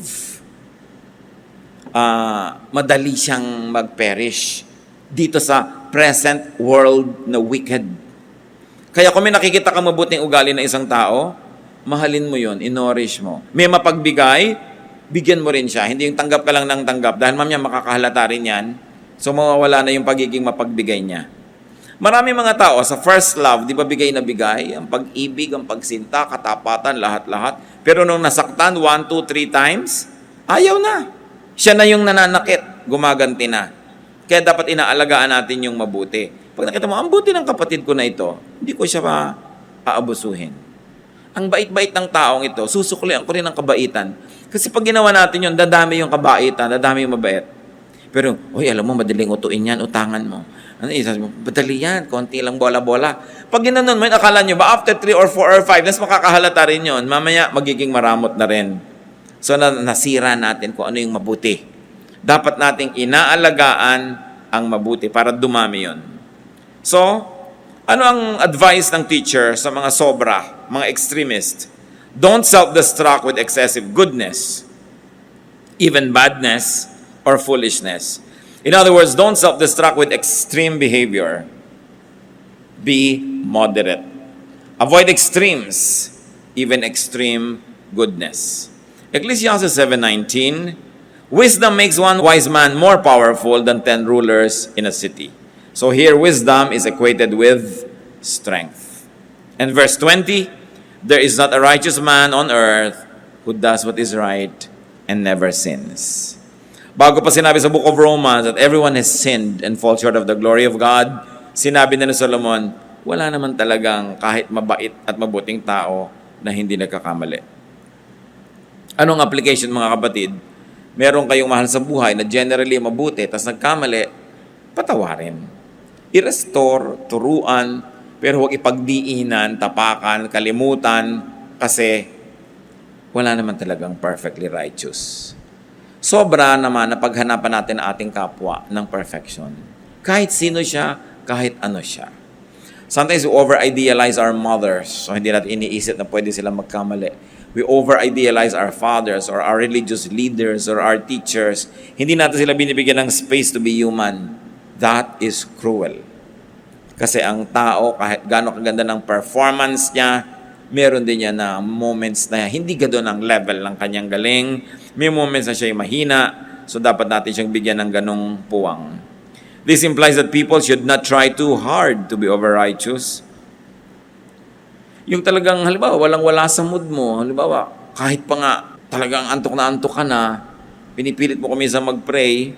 Madali siyang mag-perish dito sa present world na wicked. Kaya kung may nakikita kang mabuting ugali ng isang tao, mahalin mo yun, inorish mo. May mapagbigay, bigyan mo rin siya. Hindi yung tanggap ka lang ng tanggap. Dahil mamaya makakahalata rin yan. So mawawala na yung pagiging mapagbigay niya. Marami mga tao sa first love, di ba bigay na bigay? Ang pag-ibig, ang pagsinta, katapatan, lahat-lahat. Pero nung nasaktan 1, 2, 3 times, ayaw na. Siya na yung nananakit, gumaganti na. Kaya dapat inaalagaan natin yung mabuti. Pag nakita mo, ang buti ng kapatid ko na ito, hindi ko siya aabusuhin. Ang bait-bait ng taong ito, susuklian ko rin ang kabaitan. Kasi pag ginawa natin yun, dadami yung kabaitan, dadami yung mabait. Pero, alam mo, madaling utuin yan, utangan mo. Sabi mo, madali yan, konti lang bola-bola. Pag ginanon mo, akala nyo ba, after 3 or 4 or 5, mas makakahalata rin yun. Mamaya, magiging maramot na rin. So, nasira natin kung ano yung mabuti. Dapat nating inaalagaan ang mabuti para dumami yun. So, ano ang advice ng teacher sa mga sobra, mga extremist? Don't self-destruct with excessive goodness, even badness, or foolishness. In other words, don't self-destruct with extreme behavior. Be moderate. Avoid extremes, even extreme goodness. Ecclesiastes 7:19, wisdom makes one wise man more powerful than 10 rulers in a city. So here, wisdom is equated with strength. And verse 20, there is not a righteous man on earth who does what is right and never sins. Bago pa sinabi sa book of Romans that everyone has sinned and fall short of the glory of God, sinabi na ni Solomon, wala naman talagang kahit mabait at mabuting tao na hindi nagkakamali. Anong application mga kapatid? Meron kayong mahal sa buhay na generally mabuti, tas nagkamali, patawarin. I-restore, turuan, pero huwag ipagdiinan, tapakan, kalimutan, kasi wala naman talagang perfectly righteous. Sobra naman na paghanapan natin ang ating kapwa ng perfection. Kahit sino siya, kahit ano siya. Sometimes we over-idealize our mothers. So hindi natin iniisip na pwede silang magkamali. We over-idealize our fathers or our religious leaders or our teachers. Hindi natin sila binibigyan ng space to be human. That is cruel. Kasi ang tao, kahit gaano kaganda ng performance niya, meron din niya na moments na hindi gano'n ang level ng kanyang galing. May moments na siya mahina, so dapat natin siyang bigyan ng ganong puwang. This implies that people should not try too hard to be over-righteous. Yung talagang, halimbawa, walang-wala sa mood mo. Halimbawa, kahit pa nga talagang antok ka na, pinipilit mo kuminsan mag-pray,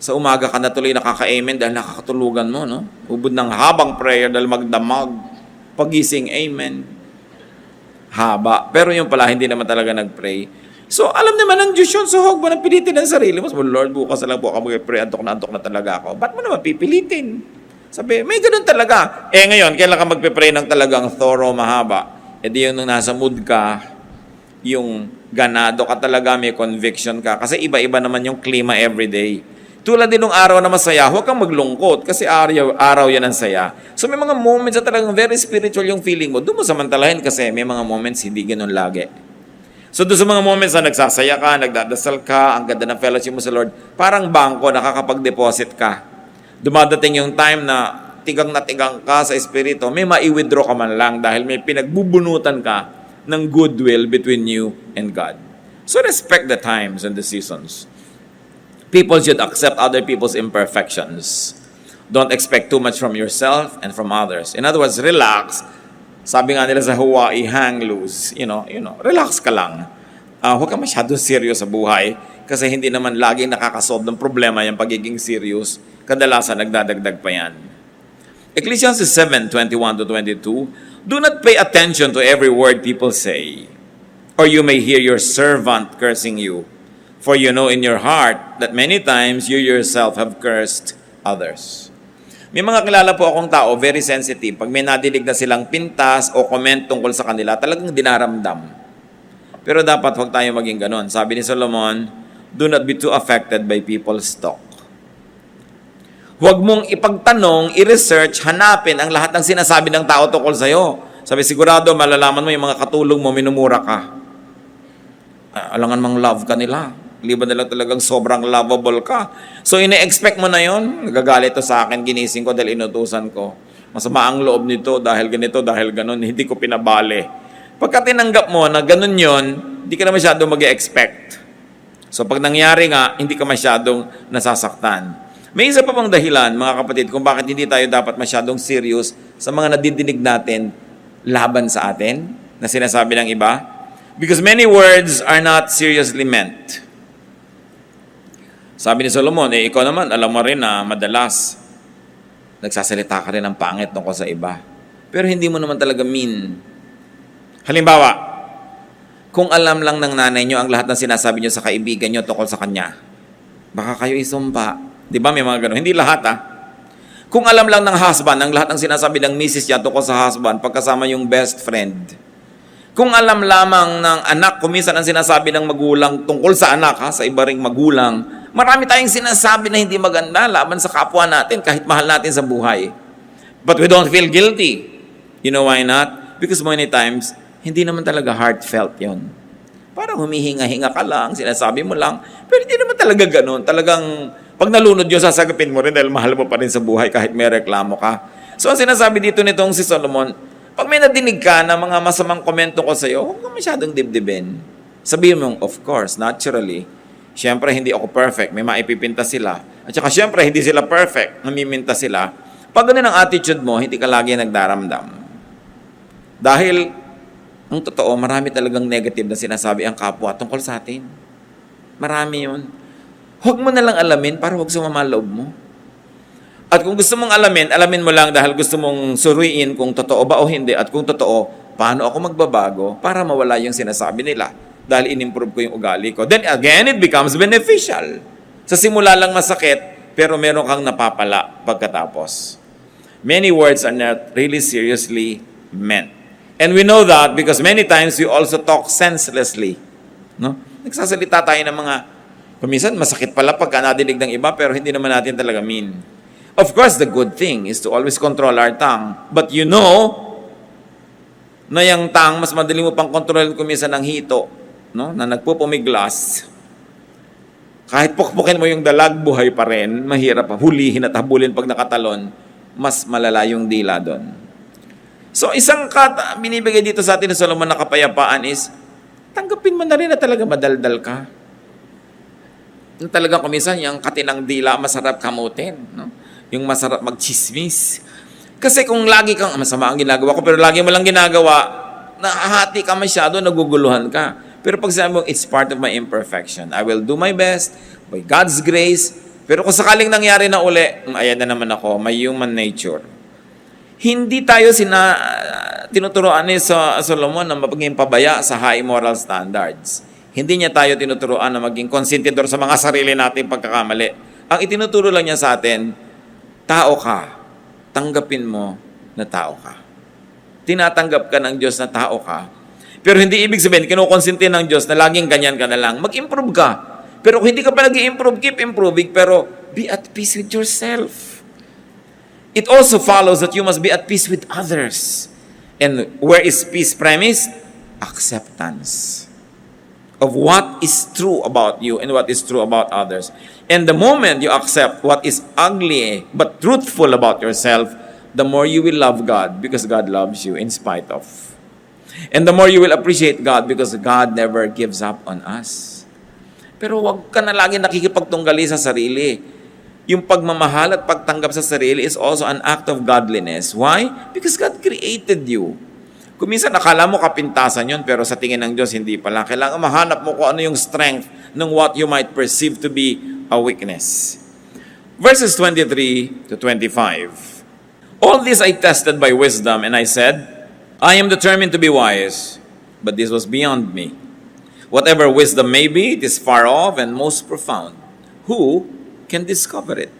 sa umaga ka na tuloy nakaka-amen dahil nakakatulugan mo, no? Ubod ng habang prayer dahil magdamag. Pagising, amen. Haba. Pero yung pala, hindi naman talaga nag-pray. So, alam naman ng Diyos yun. So, huwag mo nang pilitin ang sarili mo. Sabi, Lord, bukas na lang po ako mag-pray. Antok na talaga ako. Ba't mo naman pipilitin? Sabi, may ganun talaga. Ngayon, kailan ka magpe-pray ng talagang thorough, mahaba? Di yung nung nasa mood ka, yung ganado ka talaga, may conviction ka. Kasi iba-iba naman yung klima everyday. Tulad din ng araw na masaya, huwag kang maglungkot kasi araw yan ang saya. So may mga moments na talagang very spiritual yung feeling mo. Doon mo samantalahin kasi may mga moments hindi ganun lagi. So doon sa mga moments na nagsasaya ka, nagdadasal ka, ang ganda ng fellowship mo sa Lord, parang bangko, nakakapag-deposit ka. Dumadating yung time na tigang na tigang ka sa espiritu, may mai-withdraw ka man lang dahil may pinagbubunutan ka ng goodwill between you and God. So respect the times and the seasons. People should accept other people's imperfections. Don't expect too much from yourself and from others. In other words, relax. Sabi nga nila sa Hawaii, hang loose. Relax ka lang. Huwag ka masyadong serious sa buhay kasi hindi naman laging nakakasolve ng problema yung pagiging serious. Kadalasan, nagdadagdag pa yan. Ecclesiastes 7:21-22, do not pay attention to every word people say, or you may hear your servant cursing you. For you know in your heart that many times you yourself have cursed others. May mga kilala po akong tao, very sensitive. Pag may nadinig na silang pintas o comment tungkol sa kanila, talagang dinaramdam. Pero dapat huwag tayo maging ganon. Sabi ni Solomon, do not be too affected by people's talk. Huwag mong ipagtanong, i-research, hanapin ang lahat ng sinasabi ng tao tungkol sa'yo. Sabi, sigurado, malalaman mo yung mga katulong mo, minumura ka. Alangan mang love ka nila. Liban na lang talagang sobrang lovable ka. So, ine-expect mo na yon. Nagagalit to sa akin, ginising ko dahil inutusan ko. Masama ang loob nito dahil ganito, dahil ganon. Hindi ko pinabali. Pagka tinanggap mo na ganon yon, hindi ka na masyadong mag-expect. So, pag nangyari nga, hindi ka masyadong nasasaktan. May isa pa pang dahilan, mga kapatid, kung bakit hindi tayo dapat masyadong serious sa mga nadidinig natin laban sa atin, na sinasabi ng iba. Because many words are not seriously meant. Sabi ni Solomon, ikaw naman, alam mo rin na madalas nagsasalita ka rin ng pangit tungkol sa iba. Pero hindi mo naman talaga mean. Halimbawa, kung alam lang ng nanay nyo ang lahat ng sinasabi nyo sa kaibigan nyo tungkol sa kanya, baka kayo isumpa. Di ba may mga ganun? Hindi lahat Kung alam lang ng husband ang lahat ng sinasabi ng misis niya tungkol sa husband, pagkasama yung best friend. Kung alam lamang ng anak, kuminsan ang sinasabi ng magulang tungkol sa anak, sa iba ring magulang, marami tayong sinasabi na hindi maganda laban sa kapwa natin kahit mahal natin sa buhay. But we don't feel guilty. You know why not? Because many times, hindi naman talaga heartfelt yon. Parang humihinga-hinga ka lang, sinasabi mo lang, pero hindi naman talaga ganun. Talagang pag nalunod yun, sasagapin mo rin dahil mahal mo pa rin sa buhay kahit may reklamo ka. So ang sinasabi dito nitong si Solomon, pag may nadinig ka na mga masamang komento ko sa'yo, huwag ka masyadong dibdibin. Sabihin mo, of course, naturally, siyempre, hindi ako perfect. May maipipinta sila. At saka, siyempre, hindi sila perfect. Namiminta sila. Pag ganun ang attitude mo, hindi ka lagi nagdaramdam. Dahil, ang totoo, marami talagang negative na sinasabi ang kapwa tungkol sa atin. Marami yun. Huwag mo na lang alamin para huwag sumama loob mo. At kung gusto mong alamin mo lang dahil gusto mong suriin kung totoo ba o hindi. At kung totoo, paano ako magbabago para mawala yung sinasabi nila. Dahil in-improve ko yung ugali ko. Then again, it becomes beneficial. Sa simula lang masakit, pero meron kang napapala pagkatapos. Many words are not really seriously meant. And we know that because many times we also talk senselessly. No? Nagsasalita tayo ng mga, paminsan masakit pala pagka nadinig ng iba, pero hindi naman natin talaga mean. Of course, the good thing is to always control our tongue. But you know, na yung tongue, mas madali mo pang kontrolin kuminsan ng hito. No? Na nagpupumiglas, kahit pukpukin mo yung dalag, buhay pa rin, mahirap hulihin at habulin pag nakatalon, mas malala yung dila doon. So, isang binibigay dito sa atin ng Solomon na kapayapaan is, tanggapin mo na rin na talaga madaldal ka. Yung talagang kuminsan, yung katinang dila, masarap kamutin. No? Yung masarap magchismis. Kasi kung lagi kang, masama ang ginagawa ko, pero lagi mo lang ginagawa, nahahati ka masyado, naguguluhan ka. Pero pag sabi mo, it's part of my imperfection. I will do my best by God's grace. Pero kung sakaling nangyari na uli, ayan na naman ako, may human nature. Hindi tayo tinuturoan ni Solomon na maging pabaya sa high moral standards. Hindi niya tayo tinuturoan na maging konsentidor sa mga sarili nating pagkakamali. Ang itinuturo lang niya sa atin, tao ka, tanggapin mo na tao ka. Tinatanggap ka ng Diyos na tao ka. Pero hindi ibig sabihin, kinukonsente ng Diyos na laging ganyan ka na lang. Mag-improve ka. Pero kung hindi ka pa nag-i-improve, keep improving, pero be at peace with yourself. It also follows that you must be at peace with others. And where is peace premised? Acceptance of what is true about you and what is true about others. And the moment you accept what is ugly but truthful about yourself, the more you will love God because God loves you in spite of. And the more you will appreciate God because God never gives up on us. Pero wag ka na lagi nakikipagtunggali sa sarili. Yung pagmamahal at pagtanggap sa sarili is also an act of godliness. Why? Because God created you. Kung minsan akala mo kapintasan yun, pero sa tingin ng Diyos, hindi pala. Kailangan mahanap mo kung ano yung strength ng what you might perceive to be a weakness. Verses 23 to 25. All this I tested by wisdom, and I said, I am determined to be wise, but this was beyond me. Whatever wisdom may be, it is far off and most profound. Who can discover it?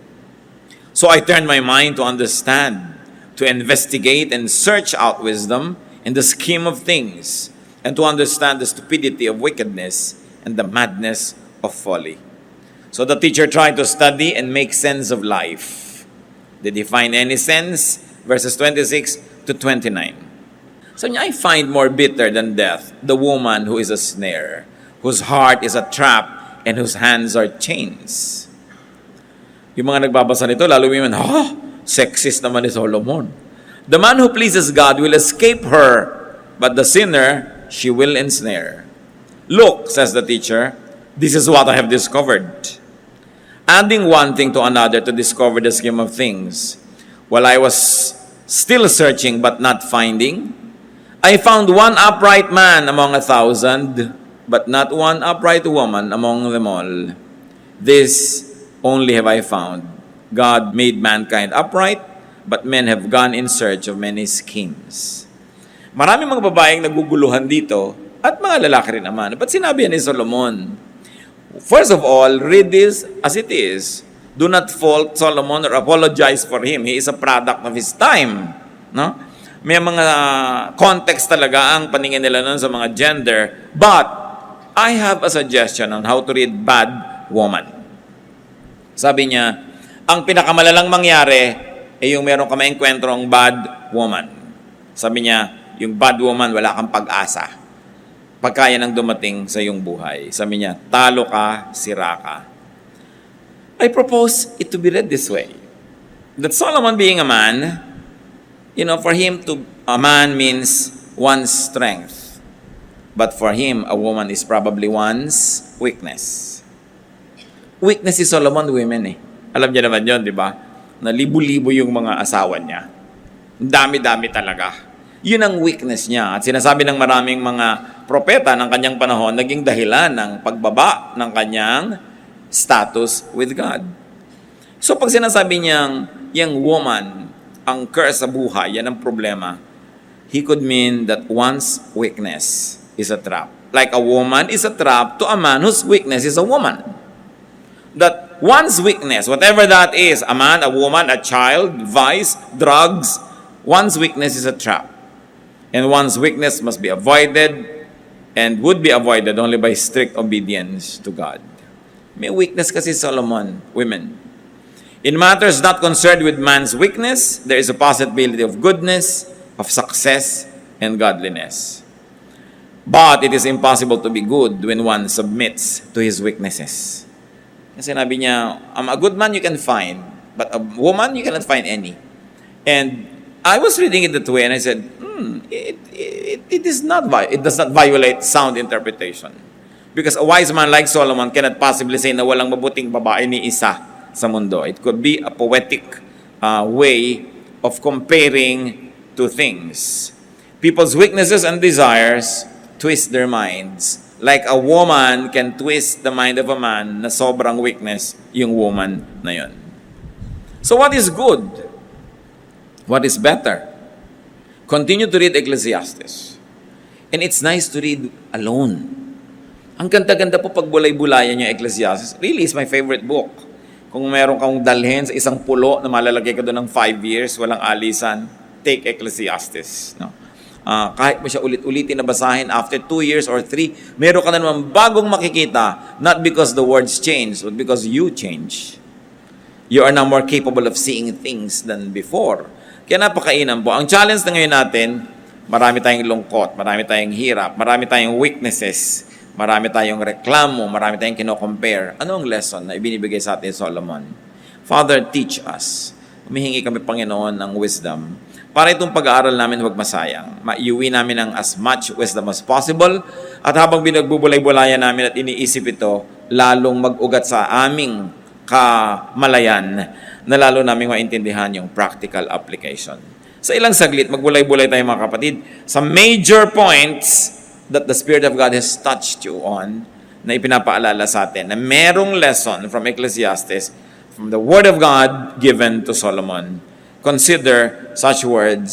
So I turned my mind to understand, to investigate and search out wisdom in the scheme of things, and to understand the stupidity of wickedness and the madness of folly. So the teacher tried to study and make sense of life. Did he find any sense? Verses 26 to 29. So I find more bitter than death the woman who is a snare, whose heart is a trap, and whose hands are chains. Yung mga nagbabasa nito, lalo yung sexist naman ni Solomon. The man who pleases God will escape her, but the sinner she will ensnare. Look, says the teacher, this is what I have discovered. Adding one thing to another to discover the scheme of things. While I was still searching but not finding, I found one upright man among 1,000, but not one upright woman among them all. This only have I found. God made mankind upright, but men have gone in search of many schemes. Maraming mga babaeng naguguluhan dito, at mga lalaki rin naman. But sinabi ni Solomon, first of all, read this as it is. Do not fault Solomon or apologize for him. He is a product of his time. No? May mga context talaga ang paningin nila nun sa mga gender. But, I have a suggestion on how to read bad woman. Sabi niya, ang pinakamalalang mangyari ay yung meron ka maengkwentrong bad woman. Sabi niya, yung bad woman, wala kang pag-asa. Pagkaya nang dumating sa iyong buhay. Sabi niya, talo ka, sira ka. I propose it to be read this way. That Solomon being a man, for him a man means one's strength. But for him, a woman is probably one's weakness. Weakness si Solomon, women eh. Alam niya naman yun, di ba? Na libo-libo yung mga asawa niya. Dami-dami talaga. Yun ang weakness niya. At sinasabi ng maraming mga propeta ng kanyang panahon, naging dahilan ng pagbaba ng kanyang status with God. So pag sinasabi niyang, yung woman, ang curse sa buhay, yan ang problema, he could mean that one's weakness is a trap. Like a woman is a trap to a man whose weakness is a woman. That one's weakness, whatever that is, a man, a woman, a child, vice, drugs, one's weakness is a trap. And one's weakness must be avoided and would be avoided only by strict obedience to God. May weakness kasi Solomon, women. In matters not concerned with man's weakness, there is a possibility of goodness, of success, and godliness. But it is impossible to be good when one submits to his weaknesses. Kasi sinabi niya, a good man you can find, but a woman you cannot find any. And I was reading it that way, and I said, it does not violate sound interpretation. Because a wise man like Solomon cannot possibly say na walang mabuting babae ni isa sa mundo. It could be a poetic way of comparing two things. People's weaknesses and desires twist their minds. Like a woman can twist the mind of a man na sobrang weakness yung woman na yun. So what is good? What is better? Continue to read Ecclesiastes. And it's nice to read alone. Ang ganda-ganda po pag bulay-bulayan yung Ecclesiastes. Really, it's my favorite book. Kung meron kang dalhin sa isang pulo na malalagay ka doon ng 5 years, walang alisan, take Ecclesiastes. No? Kahit mo siya ulit-ulitin na basahin, after 2 years or 3, meron ka na naman bagong makikita, not because the words change, but because you change. You are now more capable of seeing things than before. Kaya napakainan po. Ang challenge na ngayon natin, marami tayong lungkot, marami tayong hirap, marami tayong weaknesses, marami tayong reklamo, marami tayong kino-compare. Ano ang lesson na ibinibigay sa atin Solomon? Father, teach us humihingi kami, Panginoon, ng wisdom para itong pag-aaral namin huwag masayang. Maiuwi namin ang as much wisdom as possible at habang binagbubulay-bulayan namin at iniisip ito, lalong mag-ugat sa aming kamalayan na lalo naming maintindihan yung practical application. Sa ilang saglit, magbulay-bulay tayo mga kapatid sa major points that the Spirit of God has touched you on na ipinapaalala sa atin na merong lesson from Ecclesiastes, from the Word of God given to Solomon. Consider such words